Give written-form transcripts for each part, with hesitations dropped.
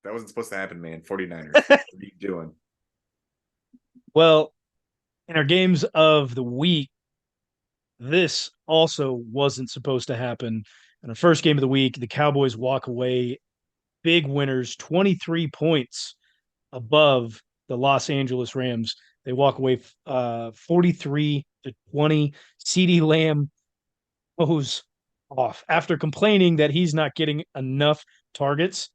That wasn't supposed to happen, man. 49ers. What are you doing? Well, in our games of the week, this also wasn't supposed to happen. In our first game of the week, the Cowboys walk away big winners, 23 points above the Los Angeles Rams. They walk away 43-20. CeeDee Lamb goes off after complaining that he's not getting enough targets.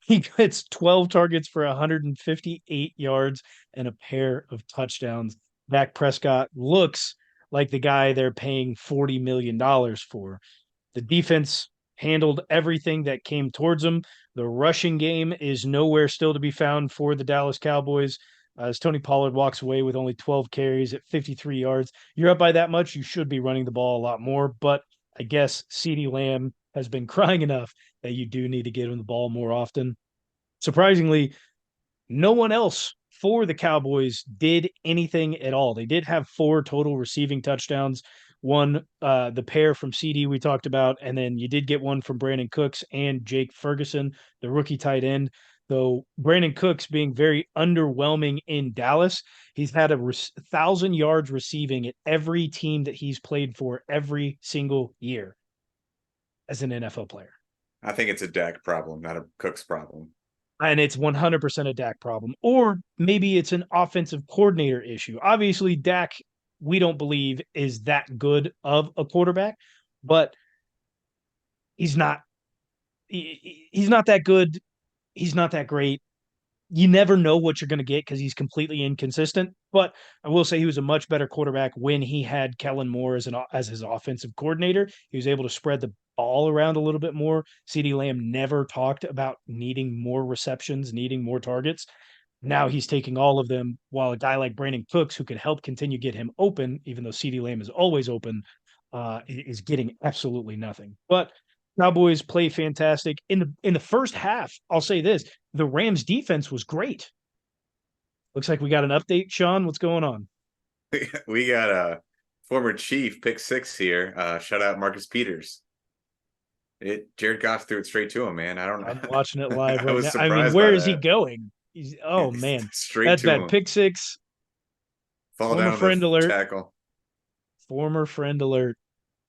He gets 12 targets for 158 yards and a pair of touchdowns. Dak Prescott looks like the guy they're paying $40 million for. The defense handled everything that came towards them. The rushing game is nowhere still to be found for the Dallas Cowboys. As Tony Pollard walks away with only 12 carries at 53 yards. You're up by that much. You should be running the ball a lot more. But I guess CeeDee Lamb has been crying enough that you do need to get him the ball more often. Surprisingly, no one else for the Cowboys did anything at all. They did have 4 total receiving touchdowns. One, the pair from CD we talked about, and then you did get one from Brandon Cooks and Jake Ferguson, the rookie tight end. Though Brandon Cooks being very underwhelming in Dallas, he's had 1,000 yards receiving at every team that he's played for every single year as an NFL player. I think it's a Dak problem, not a Cooks problem. And it's 100% a Dak problem. Or maybe it's an offensive coordinator issue. Obviously, Dak, we don't believe, is that good of a quarterback, but he's not. He's not that good. He's not that great. You never know what you're going to get because he's completely inconsistent. But I will say he was a much better quarterback when he had Kellen Moore as his offensive coordinator. He was able to spread the ball around a little bit more. CeeDee Lamb never talked about needing more receptions, needing more targets. Now he's taking all of them, while a guy like Brandon Cooks, who could help continue get him open, even though CeeDee Lamb is always open, is getting absolutely nothing. But Cowboys play fantastic in the first half. I'll say this: the Rams defense was great. Looks like we got an update, Sean. What's going on? We got a former Chief pick six here. Shout out Marcus Peters. Jared Goff threw it straight to him, man. I don't I'm watching it live I right was now. I mean, surprised by where is he that. going? Oh man, Straight that's to bad. him. Pick six. Fall Former down on the friend alert. tackle. Former friend alert.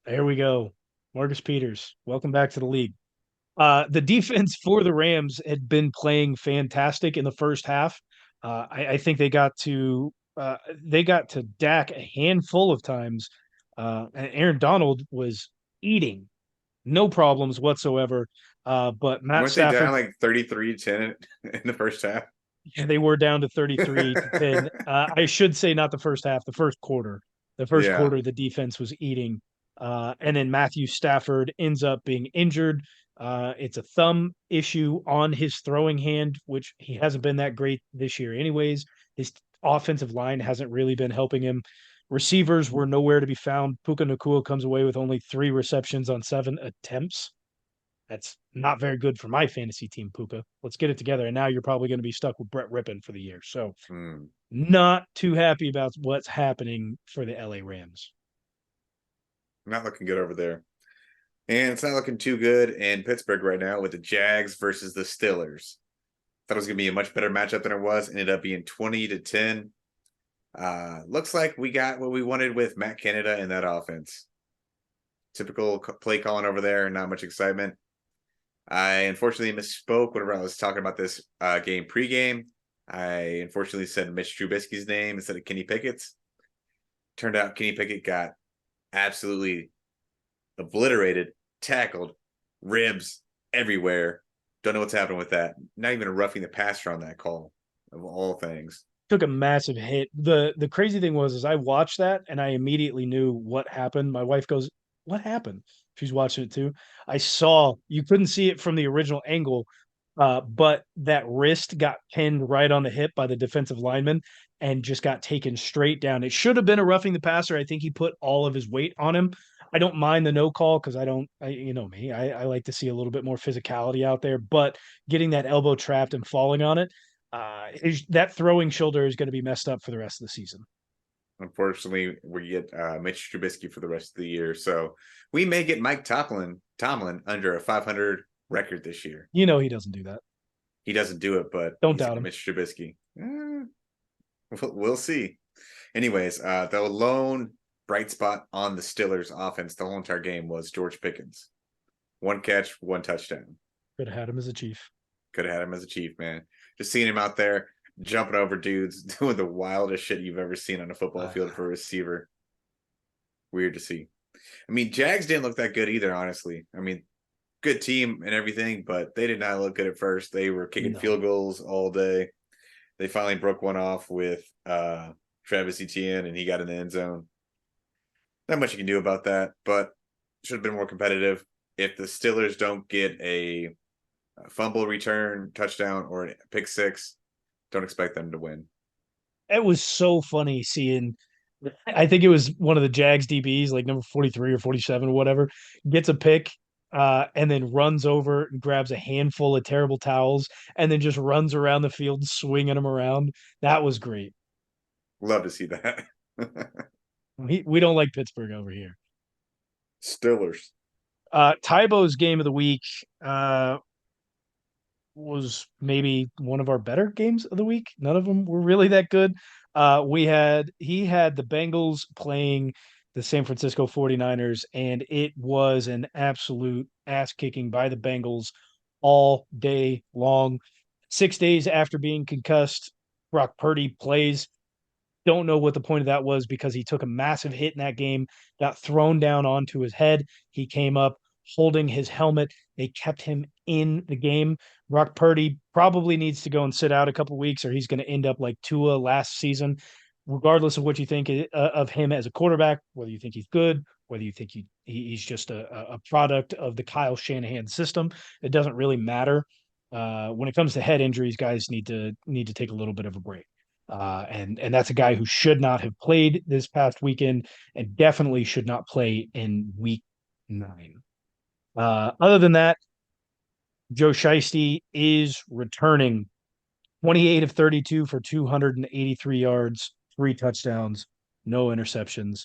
There we go. Marcus Peters. Welcome back to the league. The defense for the Rams had been playing fantastic in the first half. I think they got to Dak a handful of times. And Aaron Donald was eating, no problems whatsoever. But Matt Weren't they down Stafford, like 33-10 in the first half? yeah, they were down to 33-10. I should say not the first half, the first quarter. The first Yeah. quarter, the defense was eating. And then Matthew Stafford ends up being injured. It's a thumb issue on his throwing hand, which he hasn't been that great this year, anyways. His offensive line hasn't really been helping him. Receivers were nowhere to be found. Puka Nacua comes away with only 3 receptions on 7 attempts. That's not very good for my fantasy team, Puka. Let's get it together. And now you're probably going to be stuck with Brett Rippon for the year. So, Hmm. not too happy about what's happening for the LA Rams. Not looking good over there. And it's not looking too good in Pittsburgh right now with the Jags versus the Steelers. Thought it was going to be a much better matchup than it was. Ended up being 20-10. Looks like we got what we wanted with Matt Canada in that offense. Typical play calling over there, not much excitement. I unfortunately misspoke whenever I was talking about this game pregame. I unfortunately said Mitch Trubisky's name instead of Kenny Pickett's. Turned out Kenny Pickett got absolutely obliterated, tackled, ribs everywhere. Don't know what's happening with that. Not even a roughing the passer on that call, of all things. Took a massive hit. The crazy thing was is I watched that and I immediately knew what happened. My wife goes, "What happened?" She's watching it too. I saw you couldn't see it from the original angle, but that wrist got pinned right on the hip by the defensive lineman and just got taken straight down. It should have been a roughing the passer. I think he put all of his weight on him. I don't mind the no call because you know me, I like to see a little bit more physicality out there, but getting that elbow trapped and falling on it, that throwing shoulder is going to be messed up for the rest of the season. Unfortunately, we get Mitch Trubisky for the rest of the year. So we may get Mike Tomlin under a 500 record this year. You know he doesn't do that. he doesn't do it, but Don't he's doubt got him. Mitch Trubisky. We'll see. Anyways, the lone bright spot on the Steelers offense the whole entire game was George Pickens. One catch, one touchdown. Could have had him as a Chief. Could have had him as a Chief, man. Just seeing him out there jumping over dudes, doing the wildest shit you've ever seen on a football field for a receiver. Weird to see. I mean, Jags didn't look that good either, honestly. I mean, good team and everything, but they did not look good at first. They were kicking field goals all day. They finally broke one off with Travis Etienne, and he got in the end zone. Not much you can do about that, but should have been more competitive. If the Steelers don't get a fumble return, touchdown, or a pick six, don't expect them to win. It was so funny seeing. I think it was one of the Jags DBs, like number 43 or 47 or whatever, gets a pick and then runs over and grabs a handful of terrible towels and then just runs around the field swinging them around. That was great. Love to see that. We don't like Pittsburgh over here. Steelers. Tybo's game of the week was maybe one of our better games of the week. None of them were really that good. He had the Bengals playing the San Francisco 49ers, and it was an absolute ass kicking by the Bengals all day long. 6 days after being concussed, Brock Purdy plays. Don't know what the point of that was because he took a massive hit in that game, got thrown down onto his head. He came up holding his helmet. They kept him in the game. Brock Purdy probably needs to go and sit out a couple weeks, or he's going to end up like Tua last season. Regardless of what you think of him as a quarterback, whether you think he's good, whether you think he's just a product of the Kyle Shanahan system, it doesn't really matter. When it comes to head injuries, guys need to take a little bit of a break. And that's a guy who should not have played this past weekend and definitely should not play in week 9. Other than that, Joe Shiesty is returning 28 of 32 for 283 yards, 3 touchdowns, no interceptions.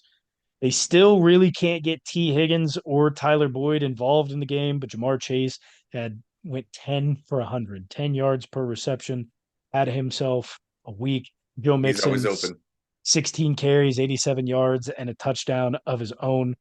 They still really can't get T. Higgins or Tyler Boyd involved in the game, but Jamar Chase went 10 for 100, 10 yards per reception, had himself a week. Joe He's always Mixon, open. 16 carries, 87 yards, and a touchdown of his own.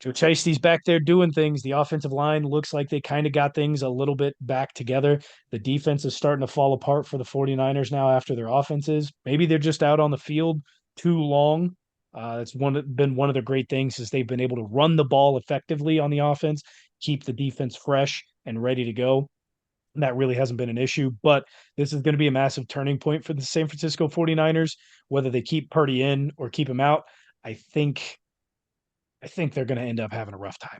Joe Chastie's back there doing things. The offensive line looks like they kind of got things a little bit back together. The defense is starting to fall apart for the 49ers now after their offenses. Maybe they're just out on the field too long. It's been one of the great things is they've been able to run the ball effectively on the offense, keep the defense fresh and ready to go. And that really hasn't been an issue, but this is going to be a massive turning point for the San Francisco 49ers, whether they keep Purdy in or keep him out. I think they're going to end up having a rough time.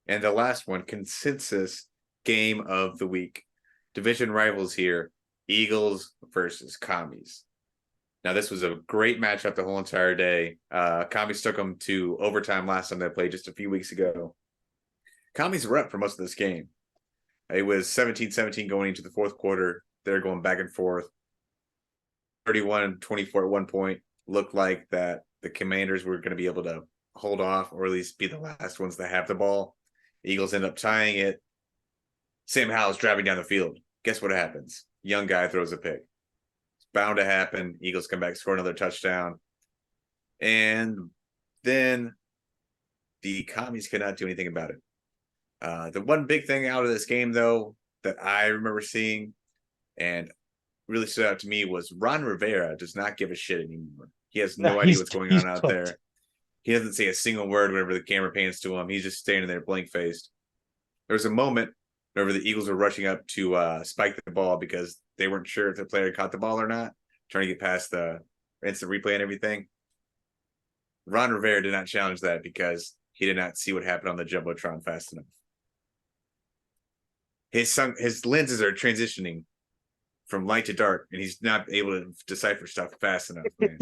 And the last one, consensus game of the week. Division rivals here, Eagles versus Commies. Now, this was a great matchup the whole entire day. Commies took them to overtime last time they played just a few weeks ago. Commies were up for most of this game. It was 17-17 going into the fourth quarter. They're going back and forth. 31-24 at one point. Looked like that the Commanders were going to be able to hold off or at least be the last ones to have the ball. The Eagles end up tying it. Sam Howell's driving down the field. Guess what happens? Young guy throws a pick. It's bound to happen. Eagles come back, score another touchdown. And then the Commies cannot do anything about it. The one big thing out of this game, though, that I remember seeing and really stood out to me was Ron Rivera does not give a shit anymore. He has no idea what's going on out there. He doesn't say a single word whenever the camera pans to him. He's just standing there blank-faced. There was a moment whenever the Eagles were rushing up to spike the ball because they weren't sure if the player caught the ball or not, trying to get past the instant replay and everything. Ron Rivera did not challenge that because he did not see what happened on the Jumbotron fast enough. His lenses are transitioning from light to dark, and he's not able to decipher stuff fast enough, man.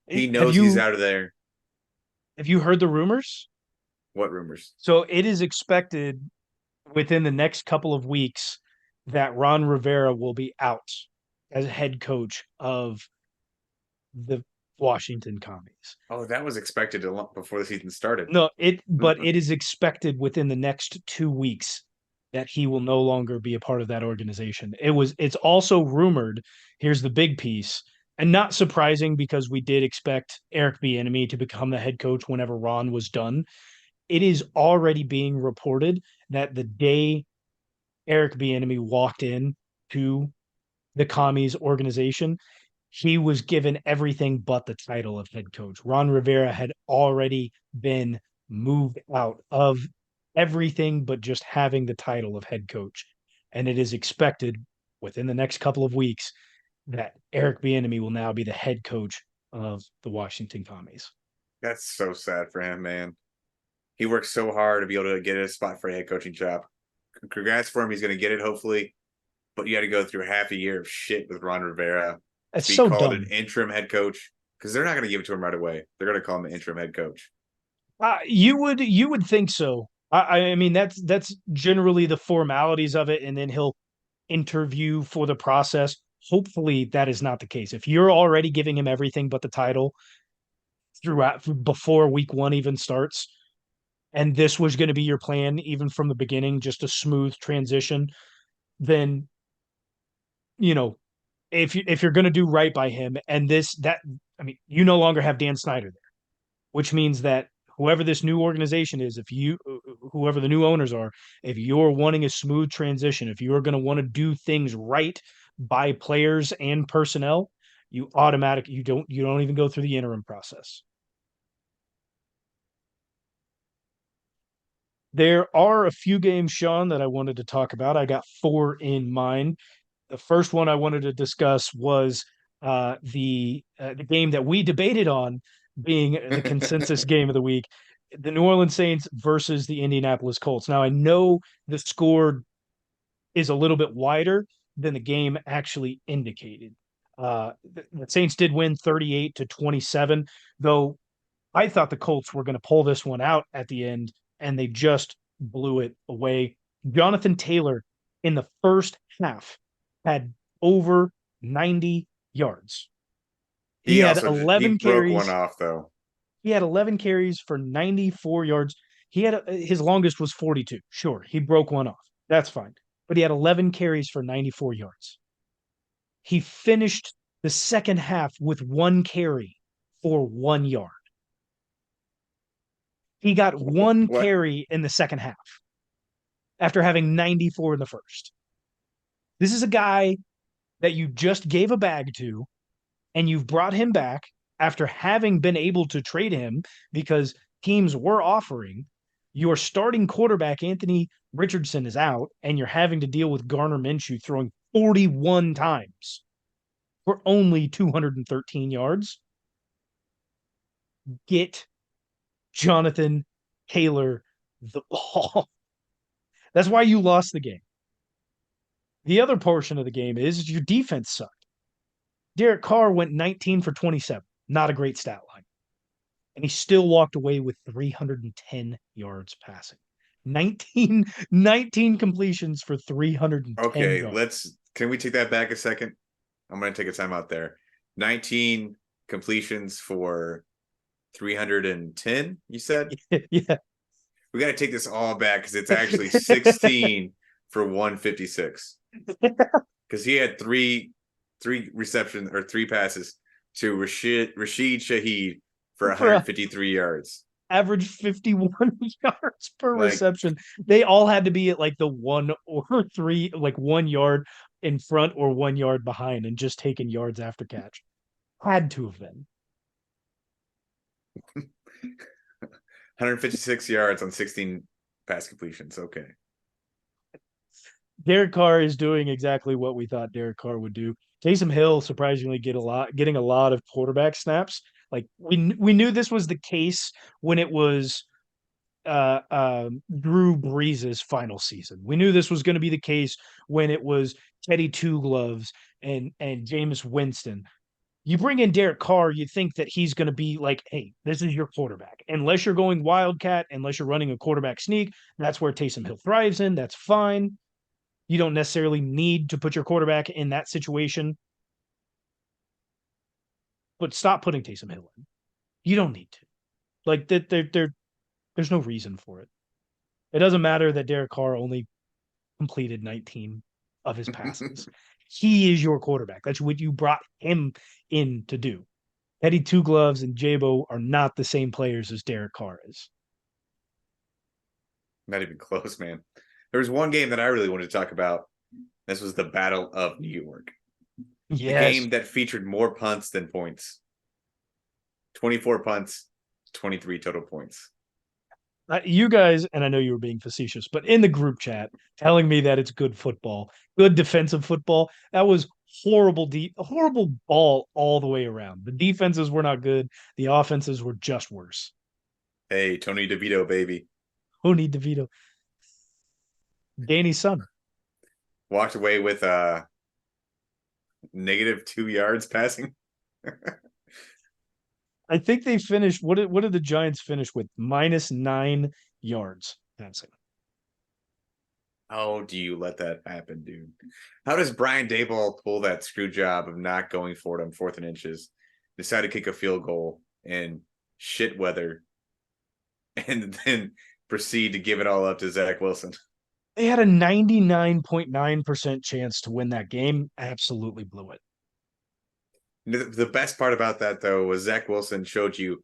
He knows he's out of there. Have you heard the rumors? What rumors? So it is expected within the next couple of weeks that Ron Rivera will be out as head coach of the Washington Commies. Oh, that was expected before the season started. No, but it is expected within the next 2 weeks that he will no longer be a part of that organization. It's also rumored, here's the big piece, and not surprising because we did expect Eric Bieniemy to become the head coach whenever Ron was done. It is already being reported that the day Eric Bieniemy walked in to the commies organization, he was given everything but the title of head coach. Ron Rivera had already been moved out of everything but just having the title of head coach. And it is expected within the next couple of weeks that Eric Bieniemy will now be the head coach of the Washington Commies. That's so sad for him, man. He worked so hard to be able to get a spot for a head coaching job. Congrats for him. He's going to get it, hopefully. But you had to go through half a year of shit with Ron Rivera It's to be so called dumb. an interim head coach because they're not going to give it to him right away. They're going to call him an interim head coach. You would think so. I mean that's generally the formalities of it, and then he'll interview for the process. Hopefully that is not the case. If you're already giving him everything but the title throughout before week one even starts, and this was going to be your plan even from the beginning, just a smooth transition, then you know if you're going to do right by him, and this that I mean you no longer have Dan Snyder there, which means that whoever this new organization is, if you whoever the new owners are, if you're wanting a smooth transition, if you're going to want to do things right by players and personnel, you don't even go through the interim process. There are a few games, Sean, that I wanted to talk about. I got four in mind. The first one I wanted to discuss was the game that we debated on being the consensus game of the week, the New Orleans Saints versus the Indianapolis Colts. Now I know the score is a little bit wider than the game actually indicated. The Saints did win 38-27, though I thought the Colts were going to pull this one out at the end, and they just blew it away. Jonathan Taylor in the first half had over 90 yards. He He had also he 11 broke one carries. off though. He had 11 carries for 94 yards. His longest was 42. Sure, he broke one off. That's fine. But he had 11 carries for 94 yards. He finished the second half with one carry for 1 yard. He got one What? carry in the second half after having 94 in the first. This is a guy that you just gave a bag to, and you've brought him back after having been able to trade him because teams were offering. Your starting quarterback, Anthony Richardson, is out, and you're having to deal with Garner Minshew throwing 41 times for only 213 yards. Get Jonathan Taylor the ball. That's why you lost the game. The other portion of the game is your defense sucked. Derek Carr went 19 for 27. Not a great stat line. And he still walked away with 310 yards passing. 19 completions for 310 Okay, yards. can we take that back a second? I'm going to take a time out there. 19 completions for 310, you said? Yeah. We got to take this all back because it's actually 16 for 156. Because he had three receptions or three passes to Rashid Shaheed for 153 yards. Average 51 yards per reception. They all had to be at like the 1 or 3, like 1 yard in front or 1 yard behind and just taking yards after catch. Had to have been. 156 yards on 16 pass completions. Okay. Derek Carr is doing exactly what we thought Derek Carr would do. Taysom Hill surprisingly getting a lot of quarterback snaps. Like we knew this was the case when it was Drew Brees' final season. We knew this was going to be the case when it was Teddy Two Gloves and Jameis Winston. You bring in Derek Carr, you think that he's going to be like, hey, this is your quarterback. Unless you're going wildcat, unless you're running a quarterback sneak, that's where Taysom Hill thrives in. That's fine. You don't necessarily need to put your quarterback in that situation, but stop putting Taysom Hill in. You don't need to. Like that, there's no reason for it. It doesn't matter that Derek Carr only completed 19 of his passes. He is your quarterback. That's what you brought him in to do. Teddy Two Gloves and Jabo are not the same players as Derek Carr is. Not even close, man. There was one game that I really wanted to talk about. This was the Battle of New York. The Yes. game that featured more punts than points. 24 punts, 23 total points. You guys, and I know you were being facetious, but in the group chat telling me that it's good football, good defensive football, that was horrible ball all the way around. The defenses were not good. The offenses were just worse. Hey, Tony DeVito, baby. Who need DeVito? Danny's son. Walked away with -2 yards passing. I think they finished. What did the Giants finish with? -9 yards passing. How do you let that happen, dude? How does Brian Daboll pull that screw job of not going for it on 4th and inches, decide to kick a field goal in shit weather, and then proceed to give it all up to Zach Wilson? They had a 99.9% chance to win that game. Absolutely blew it. The best part about that, though, was Zach Wilson showed you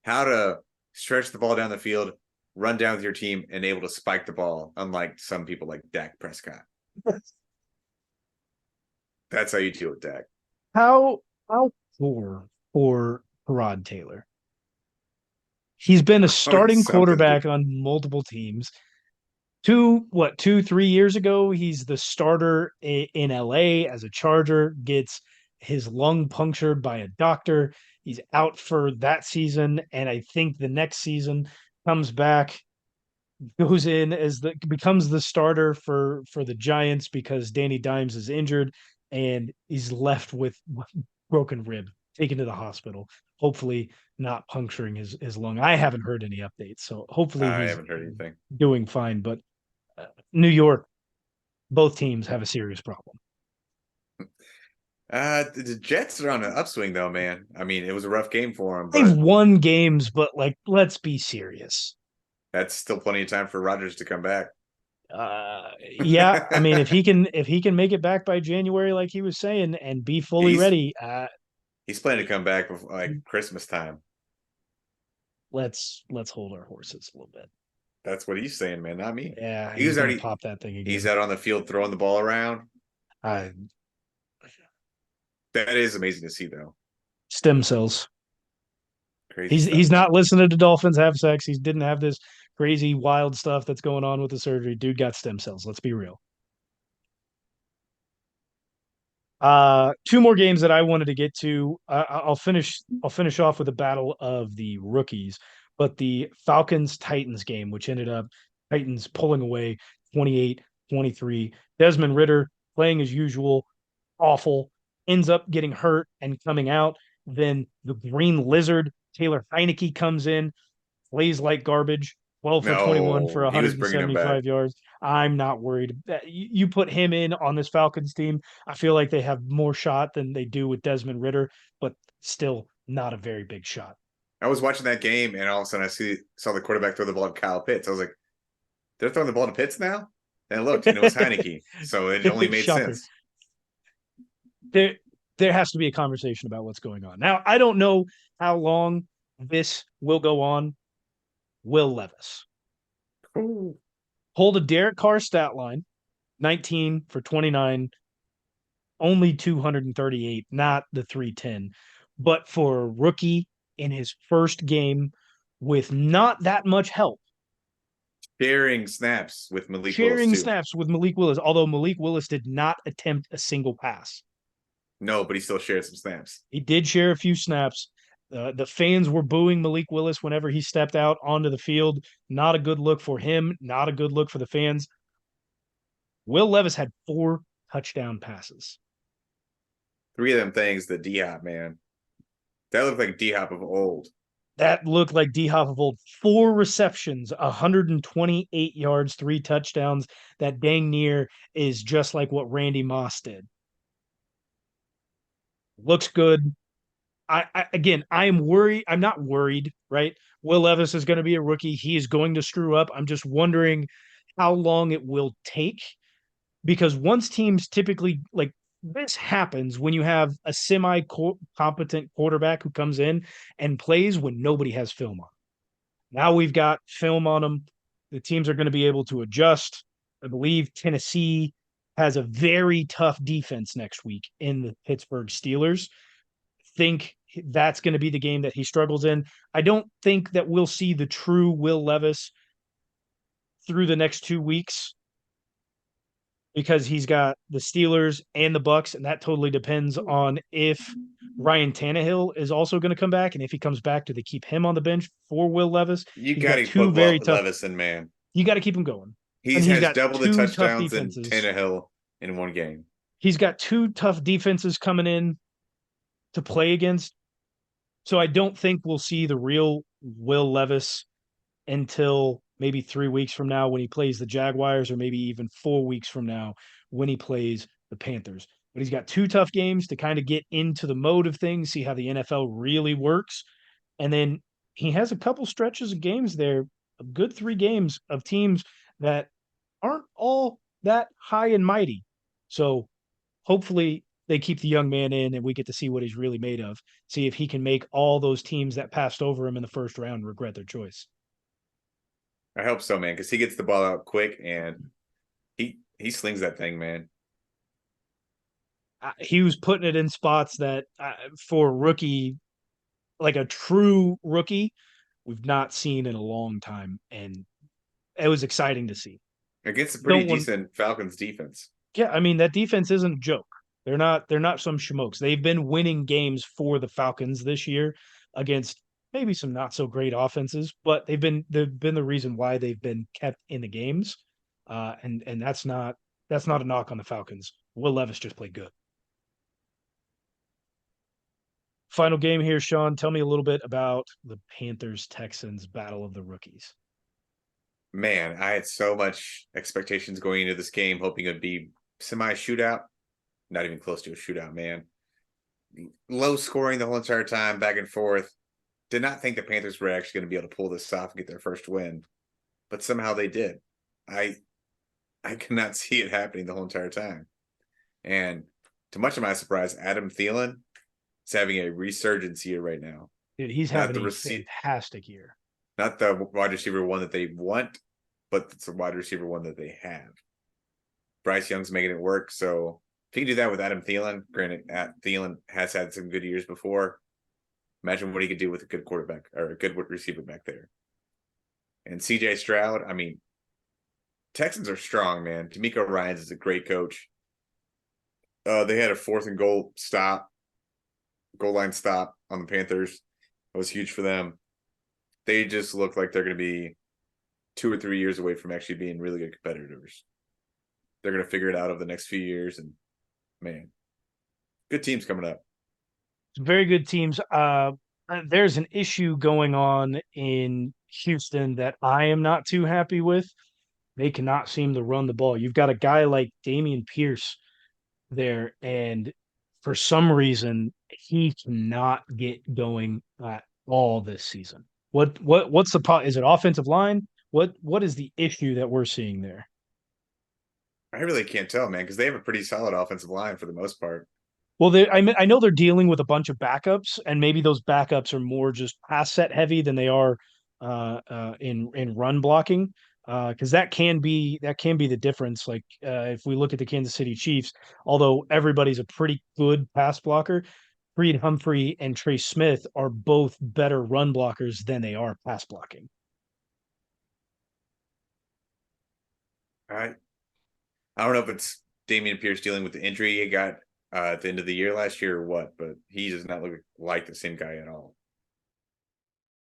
how to stretch the ball down the field, run down with your team, and able to spike the ball, unlike some people like Dak Prescott. That's how you deal with Dak. How poor for Rod Taylor. He's been a starting quarterback on multiple teams. 2-3 years ago, he's the starter in LA as a Charger, gets his lung punctured by a doctor. He's out for that season, and I think the next season comes back, goes in as becomes the starter for the Giants because Danny Dimes is injured, and he's left with broken rib, taken to the hospital. Hopefully, not puncturing his lung. I haven't heard any updates, so hopefully I he's haven't heard anything. doing fine. But New York, both teams have a serious problem. The Jets are on an upswing, though, man. I mean, it was a rough game for them, They've but won games, but like, let's be serious. that's still plenty of time for Rodgers to come back. Yeah, I mean, if he can make it back by January, like he was saying, and be fully ready, he's planning to come back before, like Christmas time. Let's hold our horses a little bit. That's what he's saying, man, not me. Yeah, he's already pop that thing again. He's out on the field throwing the ball around. That is amazing to see, though. Stem cells. Crazy. He's not listening to Dolphins have sex. He didn't have this crazy wild stuff that's going on with the surgery. Dude got stem cells. Let's be real. Two more games that I wanted to get to. I'll finish off with a battle of the rookies, but the Falcons Titans game, which ended up Titans pulling away 28-23. Desmond Ridder playing as usual, awful, ends up getting hurt and coming out. Then the Green Lizard, Taylor Heineke, comes in, plays like garbage, 12 for 21 for 175 yards. I'm not worried. You put him in on this Falcons team, I feel like they have more shot than they do with Desmond Ridder, but still not a very big shot. I was watching that game, and all of a sudden I saw the quarterback throw the ball to Kyle Pitts. I was like, they're throwing the ball to Pitts now? And I looked, and it was Heineke. So it only made sense. There has to be a conversation about what's going on. Now, I don't know how long this will go on. Will Levis. Ooh. Hold a Derek Carr stat line, 19 for 29, only 238, not the 310. But for a rookie in his first game with not that much help. Sharing snaps with Malik Willis, although Malik Willis did not attempt a single pass. No, but he still shared some snaps. He did share a few snaps. The fans were booing Malik Willis whenever he stepped out onto the field. Not a good look for him. Not a good look for the fans. Will Levis had 4 touchdown passes. 3 of them things, the D-Hop, man. That looked like D-Hop of old. That looked like D-Hop of old. 4 receptions, 128 yards, 3 touchdowns. That dang near is just like what Randy Moss did. Looks good. I am worried. I'm not worried, right? Will Levis is going to be a rookie. He is going to screw up. I'm just wondering how long it will take because once teams typically like this happens when you have a semi competent quarterback who comes in and plays when nobody has film on. Now we've got film on them. The teams are going to be able to adjust. I believe Tennessee has a very tough defense next week in the Pittsburgh Steelers. Think that's going to be the game that he struggles in. I don't think that we'll see the true Will Levis through the next 2 weeks because he's got the Steelers and the Bucks, and that totally depends on if Ryan Tannehill is also going to come back, and if he comes back, do they keep him on the bench for Will Levis? You He's got got to two put very tough. Levis in, man. You got to keep him going, He and he's has got double the two tough touchdowns than defenses. Tannehill in one game. He's got two tough defenses coming in to play against. So I don't think we'll see the real Will Levis until maybe 3 weeks from now when he plays the Jaguars, or maybe even 4 weeks from now when he plays the Panthers. But he's got two tough games to kind of get into the mode of things, see how the NFL really works. And then he has a couple stretches of games there, a good 3 games of teams that aren't all that high and mighty. So hopefully they keep the young man in and we get to see what he's really made of. See if he can make all those teams that passed over him in the first round regret their choice. I hope so, man, because he gets the ball out quick and he slings that thing, man. He was putting it in spots that for a rookie, like a true rookie, we've not seen in a long time, and it was exciting to see. Against a pretty Don't want, decent Falcons defense. yeah, I mean that defense isn't a joke. They're not some schmucks. They've been winning games for the Falcons this year against maybe some not so great offenses, but they've been the reason why they've been kept in the games. And that's not a knock on the Falcons. Will Levis just played good. Final game here, Sean. Tell me a little bit about the Panthers Texans battle of the rookies. Man, I had so much expectations going into this game, hoping it'd be semi shootout. Not even close to a shootout, man. Low scoring the whole entire time, back and forth. Did not think the Panthers were actually going to be able to pull this off and get their first win, but somehow they did. I could not see it happening the whole entire time. And to much of my surprise, Adam Thielen is having a resurgence year right now. Dude, he's Not having the a rece- fantastic year. Not the wide receiver one that they want, but it's a wide receiver one that they have. Bryce Young's making it work. So if he can do that with Adam Thielen, granted, Thielen has had some good years before. Imagine what he could do with a good quarterback or a good receiver back there. And CJ Stroud, I mean, Texans are strong, man. D'Amico Ryans is a great coach. They had a 4th and goal line stop on the Panthers. That was huge for them. They just look like they're going to be 2 or 3 years away from actually being really good competitors. They're going to figure it out over the next few years. And man, good teams coming up. Very good teams. There's an issue going on in Houston that I am not too happy with. They cannot seem to run the ball. You've got a guy like Dameon Pierce there, and for some reason he cannot get going at all this season. What's the problem? Is it offensive line? What is the issue that we're seeing there? I really can't tell, man, because they have a pretty solid offensive line for the most part. Well, I know they're dealing with a bunch of backups, and maybe those backups are more just pass set heavy than they are in run blocking. Because that can be the difference. Like if we look at the Kansas City Chiefs, although everybody's a pretty good pass blocker, Reed Humphrey and Trey Smith are both better run blockers than they are pass blocking. I don't know if it's Dameon Pierce dealing with the injury he got at the end of the year last year or what, but he does not look like the same guy at all.